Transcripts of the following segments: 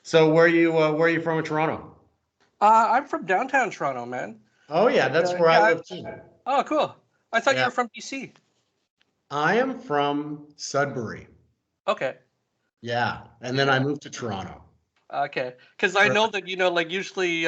So where are you from in Toronto? I'm from downtown Toronto, man. Oh yeah, that's where I Yeah. live too. Oh, cool. I thought you Yeah. were from BC. I am from Sudbury. Okay. Yeah. And then I Yeah. moved to Toronto. Okay. Because I For, know that, like usually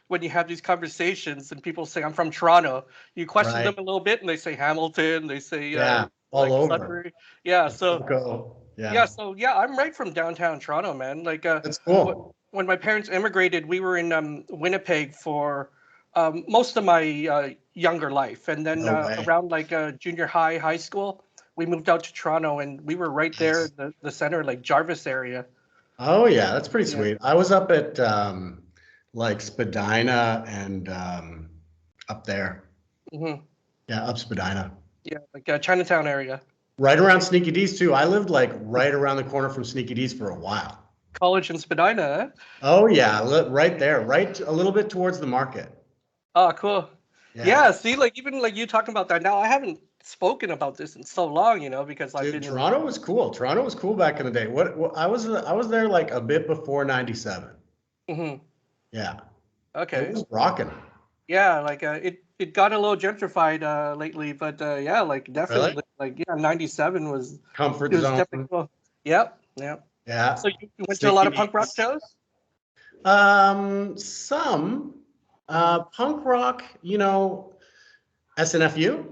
when you have these conversations and people say, I'm from Toronto, you question them right. a little bit and they say Hamilton, they say Yeah. All like over. Sudbury. Yeah. So, Go. yeah. Yeah. So, yeah, I'm right from downtown Toronto, man. Like, That's wh- cool. when my parents immigrated, we were in Winnipeg for most of my younger life. And then No way. around like junior high, high school, we moved out to Toronto and we were right there, Nice. in the center, like Jarvis area. Oh yeah, that's pretty Yeah. sweet. I was up at like Spadina and up there. Hmm. Yeah, up Spadina. Yeah, like Chinatown area. Right around Sneaky D's too. I lived like right around the corner from Sneaky D's for a while. College in Spadina, eh? Oh yeah, right there, right a little bit towards the market. Oh, cool. Yeah. Yeah, see, like even like you talking about that now, I haven't spoken about this in so long, because I've Dude, been in. Toronto was cool. Toronto was cool back in the day. What I was there like a bit before 97. Hmm. Yeah. It Okay. was rocking. Yeah, like it got a little gentrified lately, but yeah, like Really? definitely, like yeah, 97 was Comfort it was definitely zone. cool. Yep, yep. Yeah. So you went to a lot Sneaky of punk rock D's. shows? Some punk rock, SNFU.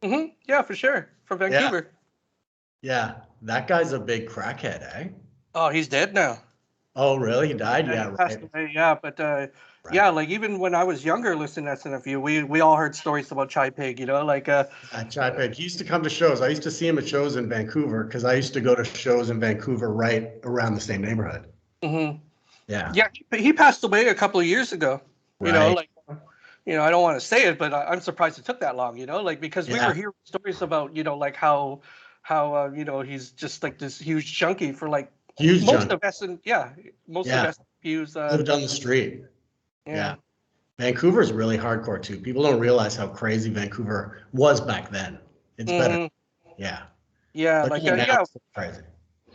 Hmm. Yeah, for sure. From Yeah, Vancouver. yeah. That guy's a big crackhead, eh? Oh, he's dead now. Oh, really? He died? Yeah, he Yeah, passed right. away. Yeah, but Right. yeah, like even when I was younger listening to SNFU, we all heard stories about Chai Pig, like Yeah, Chai Pig. He used to come to shows. I used to see him at shows in Vancouver because I used to go to shows in Vancouver right around the same neighborhood. mhm. Yeah, Yeah, he passed away a couple of years ago. right. Like I don't want to say it, but I'm surprised it took that long. Like because we were Yeah, hearing stories about like how he's just like this huge junkie for like huge most junk. of SN yeah most of Yeah, SNFU's lived on the street. yeah. Yeah. Vancouver's really hardcore too. People don't realize how crazy Vancouver was back then. It's better. Hmm. Yeah. Yeah, Looking like at it now, yeah, it's still crazy.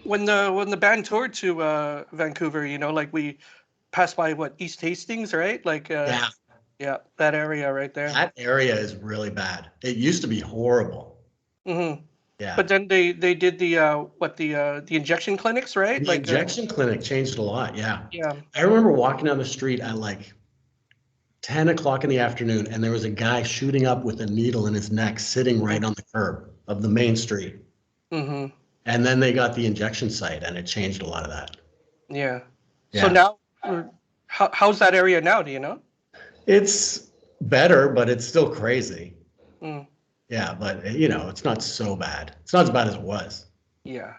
when the band toured to Vancouver, like we passed by what East Hastings, right? Like Yeah, yeah, that area right there. that area is really bad. It used to be horrible. Hmm. Yeah. But then they did the injection clinics, right? The Like injection clinic changed a lot. Yeah. yeah. I remember walking down the street at like 10 o'clock in the afternoon, and there was a guy shooting up with a needle in his neck sitting right on the curb of the main street. Mm-hmm. And then they got the injection site, and it changed a lot of that. Yeah. So Yeah. now, how's that area now? Do you know? It's better, but it's still crazy. Mm, Yeah, but it's not so bad. It's not as bad as it was. yeah.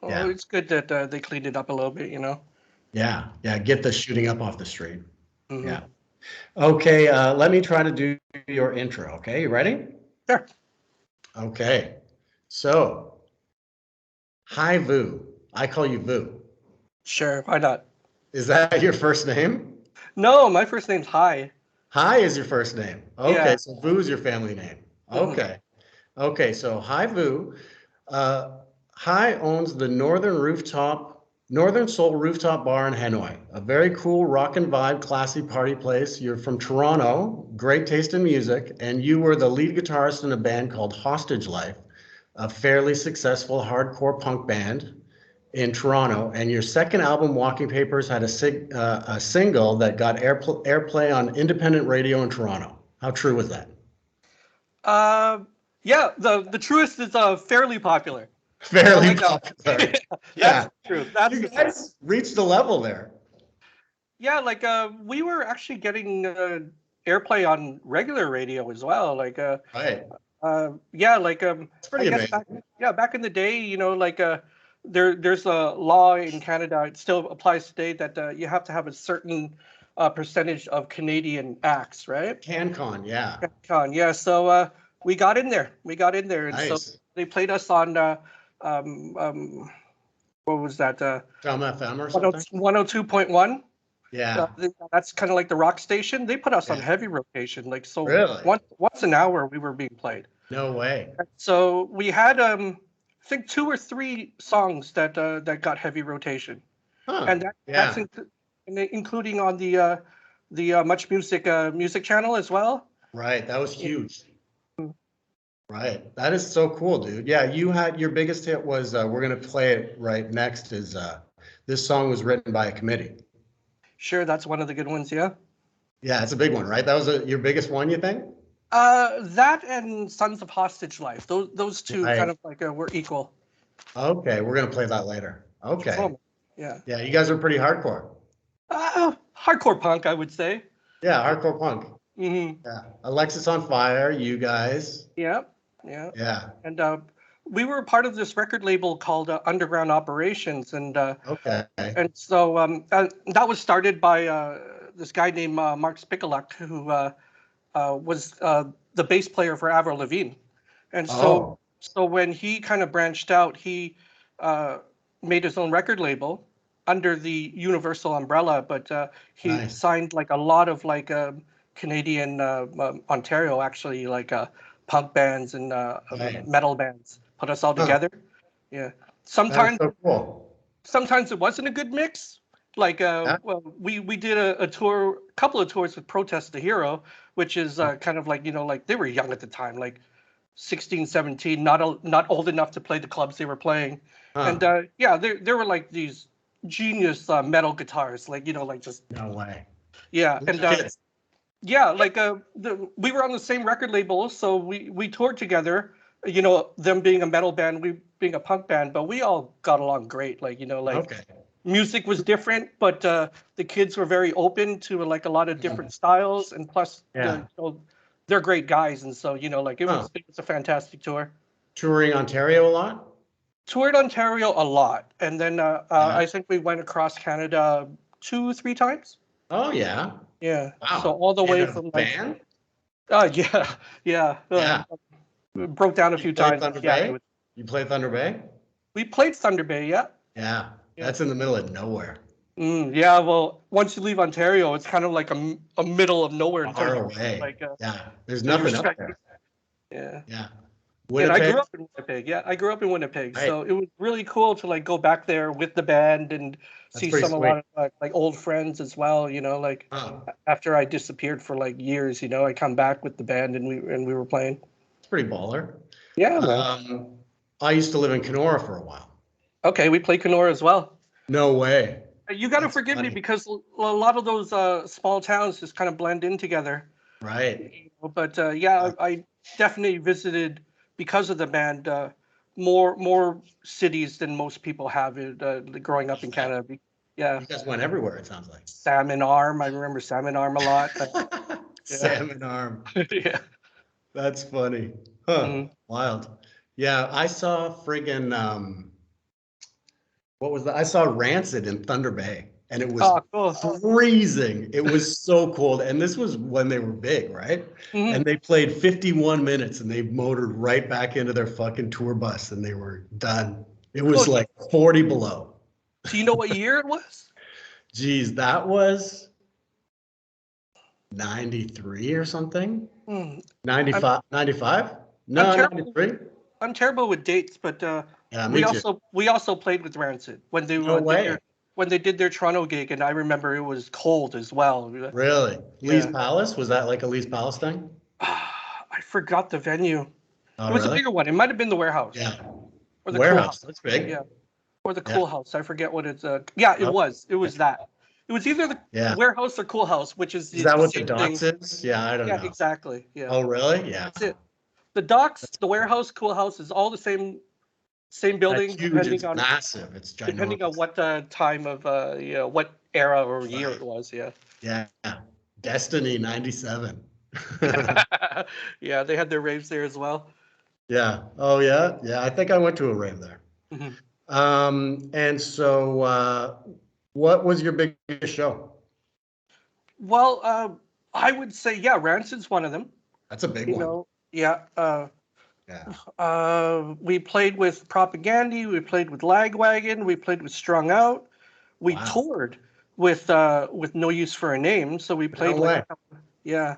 Well, Yeah. it's good that they cleaned it up a little bit. Yeah. Yeah. Get the shooting up off the street. Yeah. Mm-hmm. Okay. Let me try to do your intro. Okay. You ready? Sure. Okay. So, hi, Vu. I call you Vu. Sure. Why not? Is that your first name? No, my first name's Hai. Hi is your first name. Okay. Yeah. So, Vu is your family name. Mm-hmm. Okay. Okay. So, hi, Vu. Uh, Hi owns the Northern Soul Rooftop Bar in Hanoi. A very cool rock and vibe, classy party place. You're from Toronto, great taste in music, and you were the lead guitarist in a band called Hostage Life, a fairly successful hardcore punk band in Toronto. And your second album, Walking Papers, had a single that got airplay on independent radio in Toronto. How true was that? Uh, yeah. The truest is fairly popular. So Fairly like popular. that's Yeah. the truth. That's You the truth. guys reached the level there. Yeah, like we were actually getting airplay on regular radio as well. Like Right. yeah, like It's I pretty guess amazing. back in the day, like there's a law in Canada. It still applies today that you have to have a certain percentage of Canadian acts, right? CanCon, yeah. Yeah. So we got in there. And so Nice. they played us on um, um, what was that? Film FM or something? 102.1. Yeah. That's kind of like the rock station. They put us on Yeah. heavy rotation, like so Really? once an hour we were being played. No way. So we had I think 2 or 3 songs that got heavy rotation, Huh. and Yeah. and including on the Much Music music channel as well. Right. That was Yeah. huge. Right. That is so cool, dude. Yeah, you had your biggest hit was we're gonna play it right next is this song was written by a committee. Sure, that's one of the good ones. Yeah. Yeah, it's a big one, right? That was your biggest one, you think? That and Sons of Hostage Life. Those two Right. kind of like were equal. Okay, we're gonna play that later. Okay. Oh, yeah. Yeah, you guys are pretty hardcore. Hardcore punk, I would say. Yeah, hardcore punk. Hmm. Yeah. Alexis on Fire, you guys. Yeah. Yeah. Yeah. And we were part of this record label called Underground Operations, and Okay. so that was started by this guy named Mark Spikulak, who was the bass player for Avril Lavigne. And Oh. so when he kind of branched out, he made his own record label under the Universal umbrella, but he Nice. signed like a lot of like Canadian, Ontario actually, like punk bands and Right. metal bands, put us all Huh. together. Yeah. That is Sometimes so cool. sometimes it wasn't a good mix. Like Yeah. well, we did a tour, a couple of tours with Protest the Hero, which is kind of like, like they were young at the time, like 16, 17, not old enough to play the clubs they were playing. Huh. And yeah, there were like these genius metal guitars, like like just No way. yeah. Little And kids. yeah, like we were on the same record label, so we toured together. Them being a metal band, we being a punk band, but we all got along great. Like like Okay. music was different, but the kids were very open to like a lot of different styles, and plus Yeah. they're great guys, and so like it Huh. was a fantastic tour. Touring Ontario a lot? Toured Ontario a lot, and then Yeah. I think we went across Canada 2-3 times. Oh yeah. Yeah, Wow. so all the way In a from like band? yeah, yeah. Yeah. Broke down a You few played times. Thunder Yeah, Bay? You played Thunder Bay? we played Thunder Bay. Yeah. Yeah. Yeah. That's in the middle of nowhere. Yeah, well, once you leave Ontario, it's kind of like a middle of nowhere in Far terms of away. like Yeah. There's the nothing up respect. there. Yeah. Yeah. And I Winnipeg? grew up in Winnipeg. Yeah, I grew up in Winnipeg, Right. so it was really cool to like go back there with the band and That's see pretty a sweet. lot of like old friends as well. Like Huh. after I disappeared for like years, I come back with the band and we were playing. It's pretty baller. Yeah, man. I used to live in Kenora for a while. Okay, we play Kenora as well. No way. You got to That's forgive me funny. because a lot of those small towns just kind of blend in together. Right. But yeah, I definitely visited because of the band more cities than most people have growing up in Canada. Yeah, You guys went everywhere, it sounds like. Salmon Arm. I remember Salmon Arm a lot. Salmon arm. Yeah. That's funny. Huh. Mhm. Wild. Yeah, I saw friggin' what was that? I saw Rancid in Thunder Bay, and it was Oh, cool. freezing. It was so cold. And this was when they were big, right? Mhm. And they played 51 minutes and they motored right back into their fucking tour bus and they were done. It was Cool. like 40 below. Do you know what year it was? Geez, that was 93 or something? Hmm. 95? 95? No, I'm terrible. 93? I'm terrible with dates, but Yeah, me too. we also played with Rancid when they No way. when they did their Toronto gig, and I remember it was cold as well. Really? Lee's Yeah. Palace? Was that like a Lee's Palace thing? I forgot the venue. Oh, It was a really? bigger one. It might have been the Warehouse. Yeah. Or the Warehouse. Cool House. That's big. Yeah. Or the Yeah. Cool House. I forget what it's. Yeah, it Oh. was. It was that. It was either the Yeah. Warehouse or Cool House, which is Is that what the same Docks thing. is? Yeah, I don't Yeah, know. exactly. Yeah. Oh, really? Yeah. That's it. The Docks, the Warehouse, Cool House is all the same building, That's huge. depending It's on massive. It's ginormous. depending on what time of what era or year it was. Yeah. Yeah. Destiny 97. Yeah, they had their raves there as well. Yeah. Oh, yeah. Yeah. I think I went to a rave there. Mhm. And so, what was your biggest show? Well, I would say yeah, Rancid's one of them. That's a big You one. know, yeah. Yeah. We played with Propagandy, we played with Lagwagon, we played with Strung Out, we Wow. toured with No Use for a Name. So we played No way. yeah.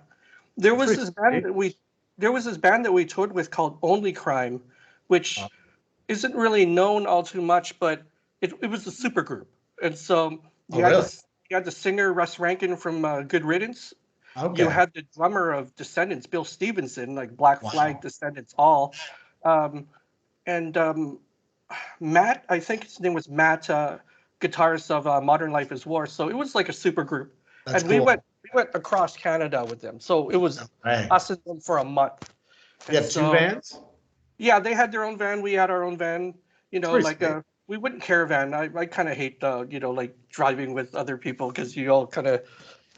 There was pretty this band sweet. that we toured with called Only Crime, which Wow. isn't really known all too much, but it was a super group. And so Oh, really? You had the singer Russ Rankin from Good Riddance. You Okay. had the drummer of Descendants, Bill Stevenson, like Black Flag, Wow. Descendants, all. Um, and Matt, I think his name was Matt, guitarist of Modern Life is War. So it was like a super group, That's and we cool. went across Canada with them. So it was Right. us and them for a month. You And have two so vans? yeah, they had their own van. We had our own van. You It's know, pretty like sweet. we wouldn't caravan. I kind of hate like driving with other people because you all kind of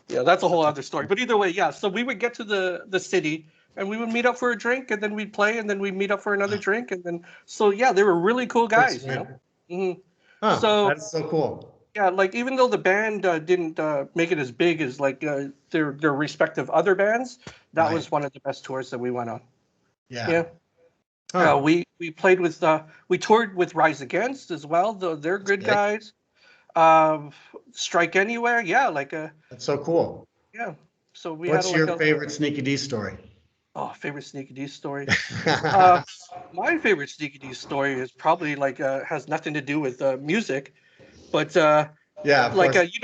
that's a whole other story. But either way, yeah. So we would get to the city and we would meet up for a drink and then we'd play and then we'd meet up for another drink and then so yeah, they were really cool Pretty guys, sweet. hmm Huh, So that's so cool. yeah, like even though the band didn't make it as big as like their respective other bands, that Right. was one of the best tours that we went on. Yeah. Yeah. Huh. We played with we toured with Rise Against as well, though they're That's good big. guys. Strike Anywhere, yeah, like That's so cool. yeah. So we had What's like your a favorite Sneaky D story? favorite Sneaky D story. Uh, my favorite Sneaky D story is probably like has nothing to do with music, but Yeah, of like course. you